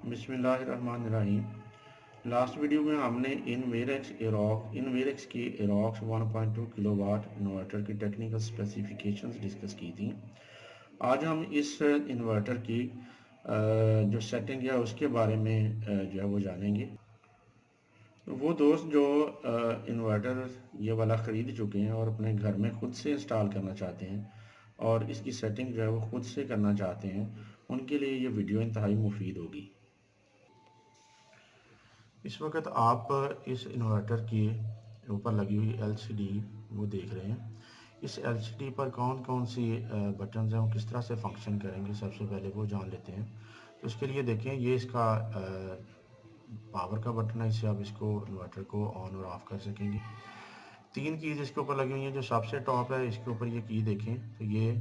बिस्मिल्लाहिर्रहमानिर्रहीम। Last video में हमने इनवेरेक्स की एरोक्स 1.2 किलोवाट इन्वर्टर की टेक्निकल स्पेसिफिकेशंस डिस्कस की थी। आज हम इस इन्वर्टर की जो सेटिंग है उसके बारे में जो है वो जानेंगे। तो वो दोस्त जो इन्वर्टर ये वाला ख़रीद चुके हैं और अपने घर में ख़ुद से इंस्टॉल करना चाहते हैं और इसकी सेटिंग जो है वो ख़ुद से करना चाहते हैं, उनके लिए ये वीडियो इंतहाई मुफीद होगी। इस वक्त आप इस इन्वर्टर के ऊपर लगी हुई एलसीडी वो देख रहे हैं। इस एलसीडी पर कौन कौन सी बटन्स हैं, वो किस तरह से फंक्शन करेंगे, सबसे पहले वो जान लेते हैं। तो इसके लिए देखें, ये इसका पावर का बटन है, इससे आप इसको इन्वर्टर को ऑन और ऑफ़ कर सकेंगे। तीन कीज़ इसके ऊपर लगी हुई हैं। जो सबसे टॉप है इसके ऊपर ये की देखें तो ये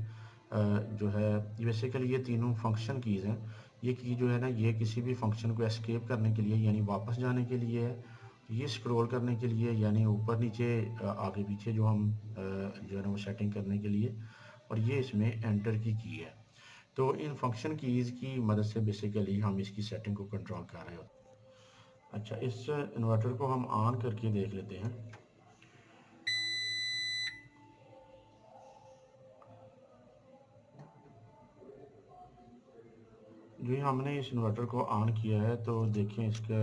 जो है बेसिकली ये तीनों फंक्शन कीज़ हैं। ये की जो है ना, ये किसी भी फंक्शन को एस्केप करने के लिए यानी वापस जाने के लिए है। ये स्क्रॉल करने के लिए यानी ऊपर नीचे आगे पीछे जो हम जो है ना वो सेटिंग करने के लिए। और ये इसमें एंटर की है। तो इन फंक्शन कीज़ की मदद से बेसिकली हम इसकी सेटिंग को कंट्रोल कर रहे होते हैं। अच्छा, इस इन्वर्टर को हम ऑन करके देख लेते हैं। जी, हमने इस इन्वर्टर को ऑन किया है तो देखें इसका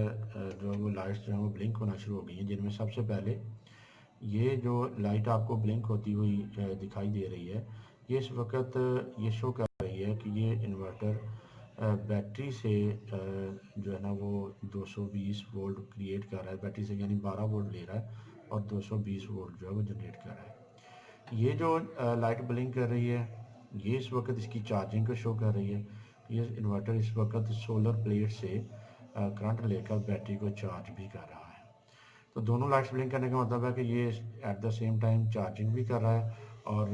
जो वो लाइट्स जो हैं वो ब्लिंक होना शुरू हो गई हैं, जिनमें सबसे पहले ये जो लाइट आपको ब्लिंक होती हुई दिखाई दे रही है, ये इस वक्त ये शो कर रही है कि ये इन्वर्टर बैटरी से जो है ना वो 220 वोल्ट क्रिएट कर रहा है। बैटरी से यानी 12 वोल्ट ले रहा है और 220 वोल्ट जो है वो जनरेट कर रहा है। ये जो लाइट ब्लिंक कर रही है, ये इस वक्त इसकी चार्जिंग को शो कर रही है। ये इन्वर्टर इस वक्त सोलर प्लेट से करंट लेकर बैटरी को चार्ज भी कर रहा है। तो दोनों लाइट्स ब्लिंक करने का मतलब है कि ये at the same time charging भी कर रहा है और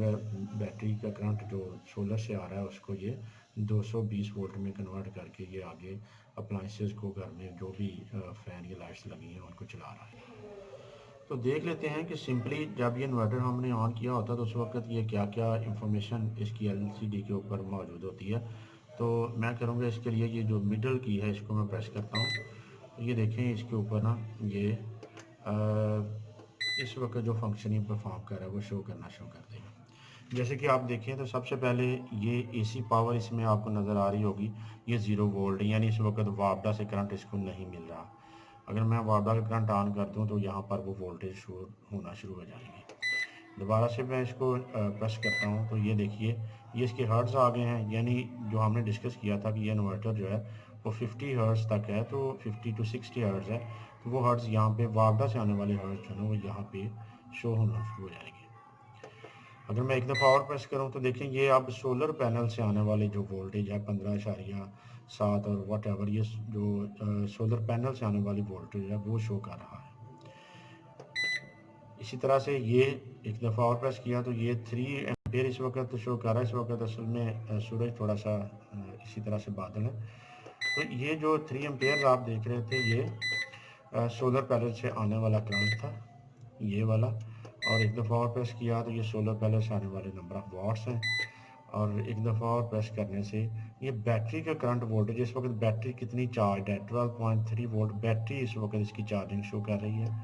बैटरी का करंट जो सोलर से आ रहा है उसको ये 220 वोल्ट में कन्वर्ट करके ये आगे अप्लाइंसेस को घर में जो भी फ़ैन या लाइट्स लगी हैं उनको चला रहा है। तो देख लेते हैं कि सिंपली जब ये इन्वर्टर हमने ऑन किया होता है तो उस वक्त ये क्या क्या इंफॉर्मेशन इसकी एलसीडी के ऊपर मौजूद होती है। तो मैं करूँगा इसके लिए ये जो मिडल की है इसको मैं प्रेस करता हूँ। तो ये देखें इसके ऊपर ना ये इस वक्त जो फंक्शनिंग परफॉर्म कर रहा है वो शो करना शुरू कर देगा। जैसे कि आप देखें तो सबसे पहले ये एसी पावर इसमें आपको नज़र आ रही होगी, ये 0 वोल्ट यानी इस वक्त वापडा से करंट इसको नहीं मिल रहा। अगर मैं वापडा का करंट ऑन कर दूं तो यहाँ पर वो वोल्टेज शो होना शुरू हो जाएंगे। दोबारा से मैं इसको प्रेस करता हूँ तो ये देखिए ये इसके हर्ट्ज़ आ गए हैं। यानी जो हमने डिस्कस किया था कि ये इन्वर्टर जो है वो 50 हर्ट्ज़ तक है, तो 50 टू 60 हर्ट्ज़ है। तो वो हर्ट्ज़ यहाँ पे वापडा से आने वाले हर्ट्ज़ जो है वो यहाँ पे शो होना शुरू हो जाएंगे। अगर मैं एक दफ़ा और प्रेस करूं तो देखें ये अब सोलर पैनल से आने वाले जो वोल्टेज है 15.7 और वट एवर, ये जो सोलर पैनल से आने वाली वोल्टेज है वो शो कर रहा है। इसी तरह से ये एक दफ़ा और प्रेस किया तो ये 3 एम्पियर इस वक्त शो कर रहा है। इस वक्त असल में सूरज थोड़ा सा इसी तरह से बादल है। तो ये जो 3 एम्पियर आप देख रहे थे ये सोलर पैनल से आने वाला करंट था, ये वाला। और एक दफ़ा और प्रेस किया तो ये सोलर पैनल से आने वाले नंबर ऑफ वाट्स हैं। और एक दफ़ा और प्रेस करने से ये बैटरी का करंट वोल्टेज, इस वक्त बैटरी कितनी चार्ज है 12.3 वोल्ट बैटरी इस वक्त इसकी चार्जिंग शो कर रही है।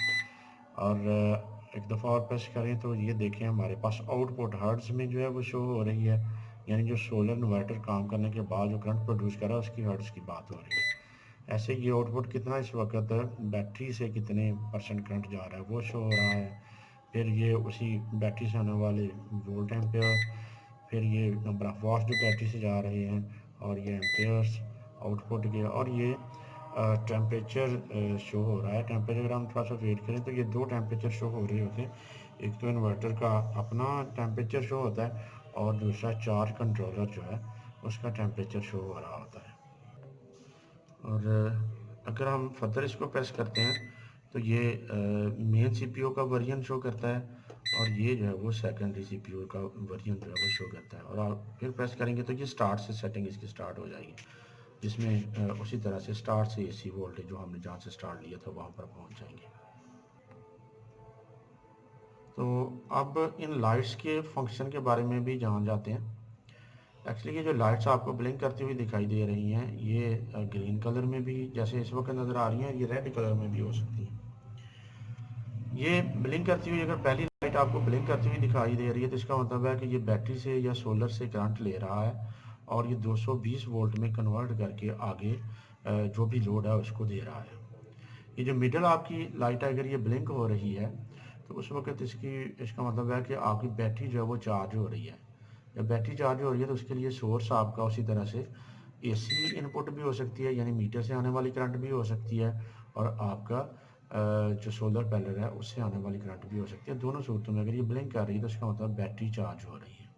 और एक दफ़ा और प्रेस करें तो ये देखें हमारे पास आउटपुट हर्ट्ज़ में जो है वो शो हो रही है। यानी जो सोलर इन्वर्टर काम करने के बाद जो करंट प्रोड्यूस कर रहा है उसकी हर्ट्ज़ की बात हो रही है। ऐसे ये आउटपुट कितना इस वक्त बैटरी से कितने परसेंट करंट जा रहा है वो शो हो रहा है। फिर ये उसी बैटरी से आने वाले वोल्ट एम्पेयर, फिर ये नंबर ऑफ वॉट्स जो बैटरी से जा रहे हैं, और ये एम्पेयर्स आउटपुट के, और ये टेम्परेचर शो हो रहा है। टेम्परेचर अगर हम थोड़ा सा वेट करें तो ये 2 टेम्परेचर शो हो रहे होते हैं। एक तो इन्वर्टर का अपना टेम्परेचर शो होता है और दूसरा चार्ज कंट्रोलर जो है उसका टेम्परेचर शो हो रहा होता है। और अगर हम फर्दर इसको प्रेस करते हैं तो ये मेन सीपीयू का वर्जन शो करता है और ये जो है वो सेकेंडरी सीपीयू का वर्जन जो है वो शो करता है। और आप फिर प्रेस करेंगे तो ये स्टार्ट से सेटिंग इसकी स्टार्ट हो जाएगी, जिसमें उसी तरह से स्टार्ट से एसी वोल्टेज जो हमने जहाँ से स्टार्ट लिया था वहाँ पर पहुँच जाएंगे। तो अब इन लाइट्स के फंक्शन के बारे में भी जान जाते हैं। एक्चुअली ये जो लाइट्स आपको ब्लिंक करती हुई दिखाई दे रही हैं ये ग्रीन कलर में भी जैसे इस वक्त नज़र आ रही हैं, ये रेड कलर में भी हो सकती हैं। ये ब्लिंक करती हुई अगर पहली लाइट आपको ब्लिंक करती हुई दिखाई दे रही है तो इसका मतलब है कि ये बैटरी से या सोलर से करंट ले रहा है और ये 220 वोल्ट में कन्वर्ट करके आगे जो भी लोड है उसको दे रहा है। ये जो मिडल आपकी लाइट है अगर ये ब्लिंक हो रही है तो उस वक्त इसका मतलब है कि आपकी बैटरी जो है वो चार्ज हो रही है। जब बैटरी चार्ज हो रही है तो उसके लिए सोर्स आपका उसी तरह से एसी इनपुट भी हो सकती है, यानी मीटर से आने वाली करंट भी हो सकती है, और आपका जो सोलर पैनल है उससे आने वाली करंट भी हो सकती है। दोनों सूरतों में अगर ये ब्लिंक कर रही है तो इसका मतलब बैटरी चार्ज हो रही है।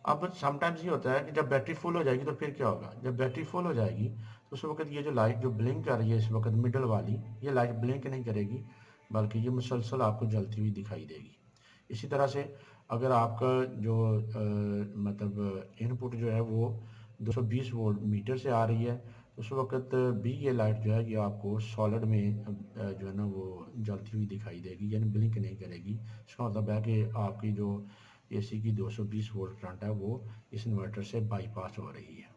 अब समटाइम्स ये होता है कि जब बैटरी फुल हो जाएगी तो फिर क्या होगा, जब बैटरी फुल हो जाएगी तो उस वक्त ये जो लाइट जो ब्लिंक कर रही है इस वक्त मिडल वाली, ये लाइट ब्लिंक नहीं करेगी बल्कि ये मुसलसल आपको जलती हुई दिखाई देगी। इसी तरह से अगर आपका जो मतलब इनपुट जो है वो 220 वोल्ट मीटर से आ रही है तो उस वक्त भी ये लाइट जो है ये आपको सॉलिड में जो है ना वो जलती हुई दिखाई देगी, यानी ब्लिंक नहीं करेगी। इसका मतलब है कि आपकी जो एसी की 220 वोल्ट करंट है वो इस इन्वर्टर से बाईपास हो रही है।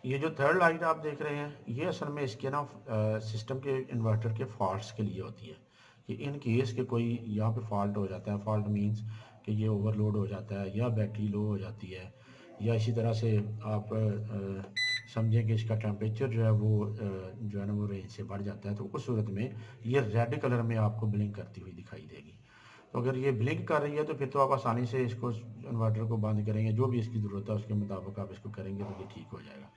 ये जो थर्ड लाइट आप देख रहे हैं ये असल में इसके ना सिस्टम के इन्वर्टर के फॉल्ट्स के लिए होती है कि इन केस के कोई यहाँ पे फॉल्ट हो जाता है। फॉल्ट मींस कि ये ओवरलोड हो जाता है या बैटरी लो हो जाती है या इसी तरह से आप समझें कि इसका टेम्परेचर जो है वो जो है ना वो रेंज से बढ़ जाता है, तो उस सूरत में ये रेड कलर में आपको ब्लिंक करती हुई दिखाई देगी। तो अगर ये ब्लिंक कर रही है तो फिर तो आप आसानी से इसको इन्वर्टर को बंद करेंगे, जो भी इसकी ज़रूरत है उसके मुताबिक आप इसको करेंगे तो ये ठीक हो जाएगा।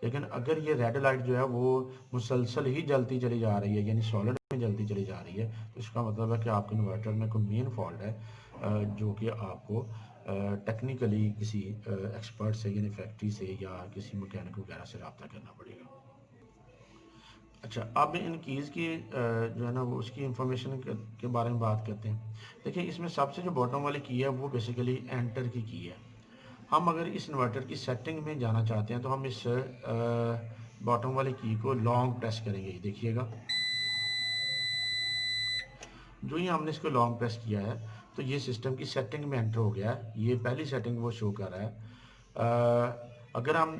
लेकिन अगर ये रेड लाइट जो है वो मुसलसल ही जलती चली जा रही है, यानी सॉलिड में जलती चली जा रही है, तो इसका मतलब है कि आपके इन्वर्टर में कोई मेन फॉल्ट है जो कि आपको टेक्निकली किसी एक्सपर्ट से यानी फैक्ट्री से या किसी मैकेनिक वगैरह से रब्ता करना पड़ेगा। अच्छा, अब इन कीज़ की जो है ना वो उसकी इंफॉर्मेशन के बारे में बात करते हैं। देखिए इसमें सबसे जो बॉटम वाली की है वो बेसिकली एंटर की है। हम अगर इस इन्वर्टर की सेटिंग में जाना चाहते हैं तो हम इस बॉटम वाली की को लॉन्ग प्रेस करेंगे, देखिएगा। जो ही हमने इसको लॉन्ग प्रेस किया है तो ये सिस्टम की सेटिंग में एंटर हो गया है। ये पहली सेटिंग वो शो कर रहा है। अगर हम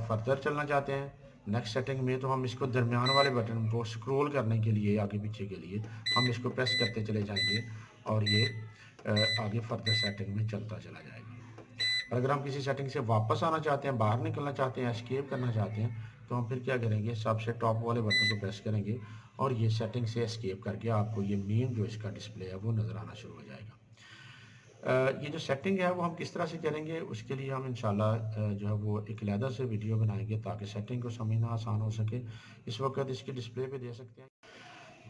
फर्दर चलना चाहते हैं नेक्स्ट सेटिंग में तो हम इसको दरमियान वाले बटन को स्क्रॉल करने के लिए आगे पीछे के लिए हम इसको प्रेस करते चले जाएंगे और ये आगे फर्दर सेटिंग में चलता चला जाएगा। और अगर हम किसी सेटिंग से वापस आना चाहते हैं, बाहर निकलना चाहते हैं, एस्केप करना चाहते हैं, तो हम फिर क्या करेंगे, सबसे टॉप वाले बटन को प्रेस करेंगे और ये सेटिंग से एस्केप करके आपको ये मेन जो इसका डिस्प्ले है वो नज़र आना शुरू हो जाएगा। ये जो सेटिंग है वो हम किस तरह से करेंगे उसके लिए हम इंशाल्लाह जो है वो एक अलहदा से वीडियो बनाएंगे ताकि सेटिंग को समझना आसान हो सके। इस वक्त इसके डिस्प्ले पे दे सकते हैं।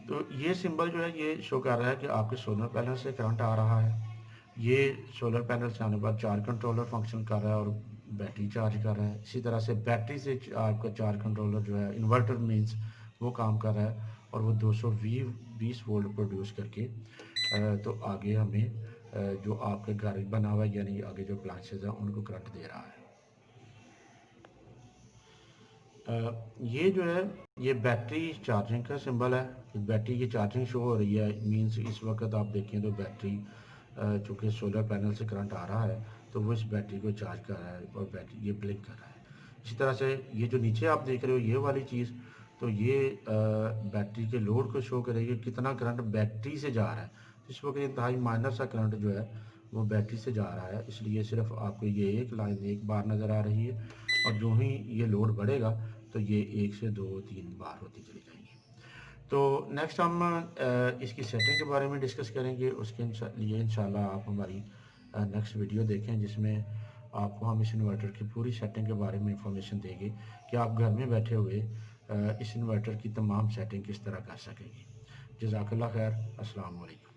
तो ये सिंबल जो है ये शो कर रहा है कि आपके सोलर पैनल से करंट आ रहा है। ये सोलर पैनल से आने के बाद चार्ज कंट्रोलर फंक्शन कर रहा है और बैटरी चार्ज कर रहा है। इसी तरह से बैटरी से आपका चार्ज कंट्रोलर जो है इन्वर्टर मीन्स वो काम कर रहा है और वो 220 वोल्ट प्रोड्यूस करके तो आगे हमें जो आपके घर बना हुआ है यानी आगे जो अप्लायंसेस हैं उनको करंट दे रहा है। ये जो है ये बैटरी चार्जिंग का सिंबल है। बैटरी की चार्जिंग शो हो रही है, मींस इस वक्त आप देखें तो बैटरी चूँकि सोलर पैनल से करंट आ रहा है तो वो इस बैटरी को चार्ज कर रहा है और बैटरी ये ब्लिंक कर रहा है। इसी तरह से ये जो नीचे आप देख रहे हो ये वाली चीज़, तो ये बैटरी के लोड को शो करेगी कितना करंट बैटरी से जा रहा है। इस वक्त इंतहाई माइनर सा करंट जो है वो बैटरी से जा रहा है, इसलिए सिर्फ आपको ये एक लाइन एक बार नज़र आ रही है और जो ही ये लोड बढ़ेगा तो ये 1 से 2-3 बार होती चली जाएंगी। तो नेक्स्ट हम इसकी सेटिंग के बारे में डिस्कस करेंगे। उसके लिए इंशाल्लाह आप हमारी नेक्स्ट वीडियो देखें जिसमें आपको हम इस इन्वर्टर की पूरी सेटिंग के बारे में इंफॉर्मेशन देंगे कि आप घर में बैठे हुए इस इन्वर्टर की तमाम सेटिंग किस तरह कर सकेंगे। जज़ाकल्लाह खैर। अस्सलाम वालेकुम।